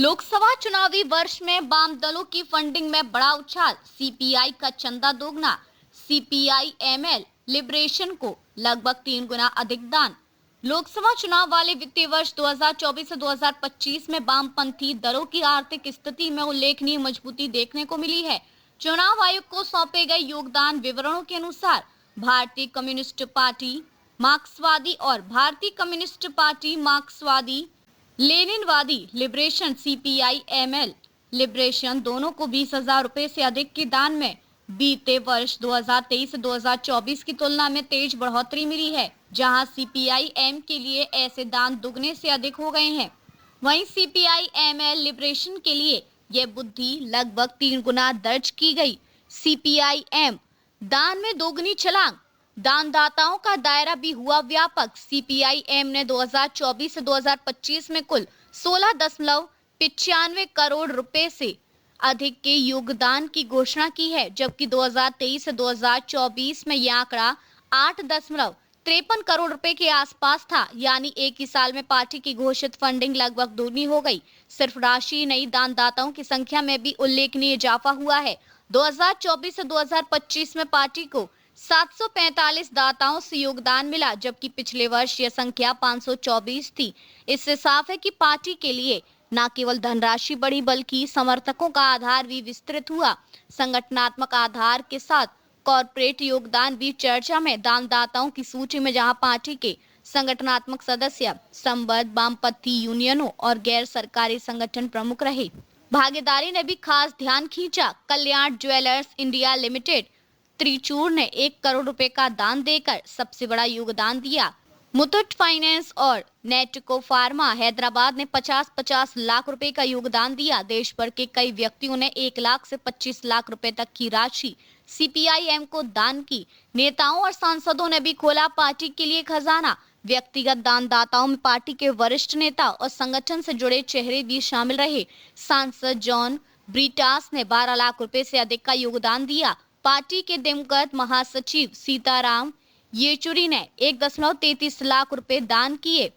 लोकसभा चुनावी वर्ष में वाम दलों की फंडिंग में बड़ा उछाल। सीपीआई का चंदा दोगुना। सीपीआई एमएल लिबरेशन को लगभग 3 गुना अधिक दान। लोकसभा चुनाव वाले वित्तीय वर्ष 2024 से 2025 में वामपंथी दलों की आर्थिक स्थिति में उल्लेखनीय मजबूती देखने को मिली है। चुनाव आयोग को सौंपे गए योगदान विवरणों के अनुसार भारतीय कम्युनिस्ट पार्टी मार्क्सवादी और भारतीय कम्युनिस्ट पार्टी मार्क्सवादी लेनिनवादी लिबरेशन सीपीआई एमएल लिबरेशन दोनों को 20,000 रुपए से अधिक की दान में बीते वर्ष 2023-2024 की तुलना में तेज बढ़ोतरी मिली है, जहां सीपीआई एम के लिए ऐसे दान दुगने से अधिक हो गए हैं। वहीं सीपीआई एमएल लिबरेशन के लिए यह वृद्धि लगभग 3 गुना दर्ज की गई। सीपीआई एम दान में दोगुनी छलांग। दानदाताओं का दायरा भी हुआ व्यापक। सीपीआई एम ने 2024 से 2025 में कुल 16.95 करोड़ रुपए से अधिक के योगदान की घोषणा की है, जबकि 2023 से 2024 में यह आंकड़ा 8.53 करोड़ रुपए के आसपास था। यानी एक ही साल में पार्टी की घोषित फंडिंग लगभग दोगुनी हो गई। सिर्फ राशि नहीं, दानदाताओं की संख्या में भी उल्लेखनीय इजाफा हुआ है। 2024 से 2025 में पार्टी को 745 दाताओं से योगदान मिला, जबकि पिछले वर्ष यह संख्या 524 थी। इससे साफ है कि पार्टी के लिए न केवल धनराशि बढ़ी बल्कि समर्थकों का आधार भी विस्तृत हुआ। संगठनात्मक आधार के साथ कॉर्पोरेट योगदान भी चर्चा में। दानदाताओं की सूची में जहां पार्टी के संगठनात्मक सदस्य, संबद्ध वामपंथी यूनियनों और गैर सरकारी संगठन प्रमुख रहे। भागीदारी ने भी खास ध्यान खींचा। कल्याण ज्वेलर्स इंडिया लिमिटेड त्रिचूर ने 1 करोड़ रुपए का दान देकर सबसे बड़ा योगदान दिया। मुथूट फाइनेंस और नेटको फार्मा हैदराबाद ने 50-50 लाख रुपए का योगदान दिया। देश भर के कई व्यक्तियों ने 1 लाख से 25 लाख रुपए तक की राशि सीपीआईएम को दान की। नेताओं और सांसदों ने भी खोला पार्टी के लिए खजाना। व्यक्तिगत दानदाताओं में पार्टी के वरिष्ठ नेता और संगठन से जुड़े चेहरे भी शामिल रहे। सांसद जॉन ब्रिटास ने 12 लाख रुपए से अधिक का योगदान दिया। पार्टी के दिवंगत महासचिव सीताराम येचुरी ने 1.33 लाख रुपए दान किए।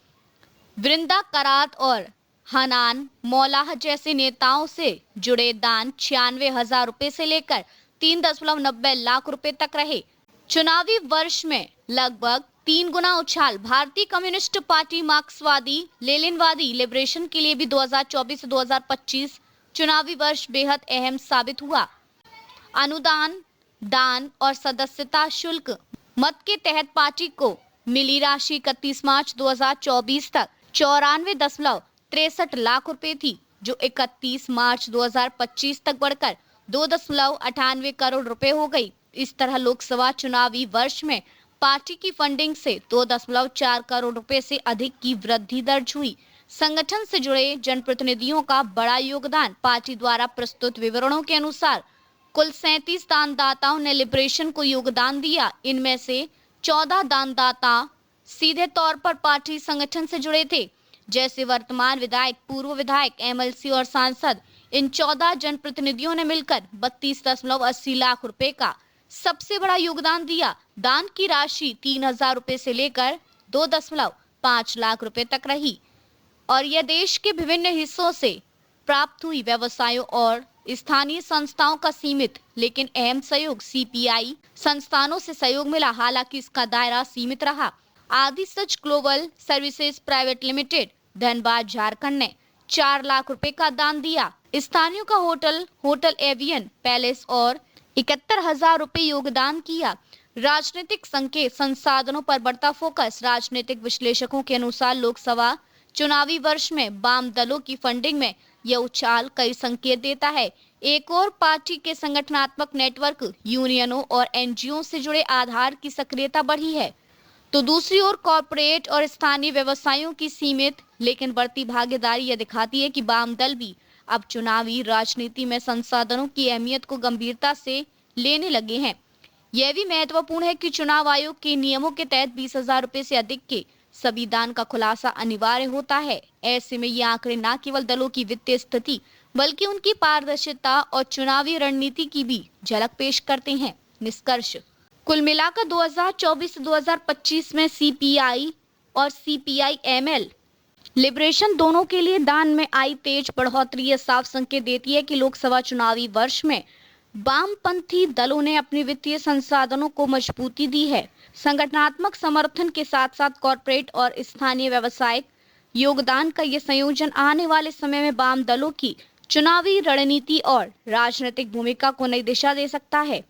वृंदा करात और हनान मौलाह जैसे नेताओं से जुड़े दान 96,000 रुपए से लेकर 3.90 लाख रुपए तक रहे। चुनावी वर्ष में लगभग 3 गुना उछाल। भारतीय कम्युनिस्ट पार्टी मार्क्सवादी लेनिनवादी लिबरेशन के लिए भी 2024 से 2025 चुनावी वर्ष बेहद अहम साबित हुआ। अनुदान, दान और सदस्यता शुल्क मत के तहत पार्टी को मिली राशि 31 मार्च 2024 तक 94.63 लाख रुपए थी, जो 31 मार्च 2025 तक बढ़कर 2.98 करोड़ रुपए हो गई। इस तरह लोकसभा चुनावी वर्ष में पार्टी की फंडिंग से 2.4 करोड़ रुपए से अधिक की वृद्धि दर्ज हुई। संगठन से जुड़े जनप्रतिनिधियों का बड़ा योगदान। पार्टी द्वारा प्रस्तुत विवरणों के अनुसार कुल 37 दानदाताओं ने लिबरेशन को योगदान दिया। इनमें से 14 दानदाता सीधे तौर पर पार्टी संगठन से जुड़े थे, जैसे वर्तमान विधायक, पूर्व विधायक, एमएलसी और सांसद। इन 14 जनप्रतिनिधियों ने मिलकर 32.80 लाख रुपए का सबसे बड़ा योगदान दिया। दान की राशि 3,000 रुपए से लेकर 2.5 लाख रुपए तक रही और यह देश के विभिन्न हिस्सों से प्राप्त हुई। व्यवसायों और स्थानीय संस्थाओं का सीमित लेकिन अहम सहयोग। सीपीआई संस्थानों से सहयोग मिला, हालांकि इसका दायरा सीमित रहा। आदि सच global services private limited Dhanbad Jharkhand ने 4 लाख रुपए का दान दिया। स्थानीयों का होटल एवियन पैलेस और 71,000 रुपए योगदान किया। राजनीतिक संकेत, संसाधनों पर बढ़ता फोकस। राजनीतिक विश्लेषकों के अनुसार लोकसभा चुनावी वर्ष में वाम दलों की फंडिंग में यह उछाल कई संकेत देता है। एक और पार्टी के संगठनात्मक नेटवर्क, यूनियनों और एनजीओ से जुड़े आधार की सक्रियता बढ़ी है, तो दूसरी ओर कॉर्पोरेट और स्थानीय व्यवसायों की सीमित लेकिन बढ़ती भागीदारी यह दिखाती है कि वाम दल भी अब चुनावी राजनीति में संसाधनों की अहमियत को गंभीरता से लेने लगे हैं। यह भी महत्वपूर्ण है कि चुनाव आयोग के नियमों के तहत 20,000 रुपए से अधिक के सभी दान का खुलासा अनिवार्य होता है। ऐसे में ये आंकड़े न केवल दलों की वित्तीय स्थिति बल्कि उनकी पारदर्शिता और चुनावी रणनीति की भी झलक पेश करते हैं। निष्कर्ष, कुल मिलाकर 2024 से 2025 में सीपीआई और सीपीआई एमएल लिबरेशन दोनों के लिए दान में आई तेज बढ़ोतरी ये साफ संकेत देती है कि लोकसभा चुनावी वर्ष में वामपंथी दलों ने अपने वित्तीय संसाधनों को मजबूती दी है। संगठनात्मक समर्थन के साथ साथ कॉरपोरेट और स्थानीय व्यावसायिक योगदान का ये संयोजन आने वाले समय में वाम दलों की चुनावी रणनीति और राजनीतिक भूमिका को नई दिशा दे सकता है।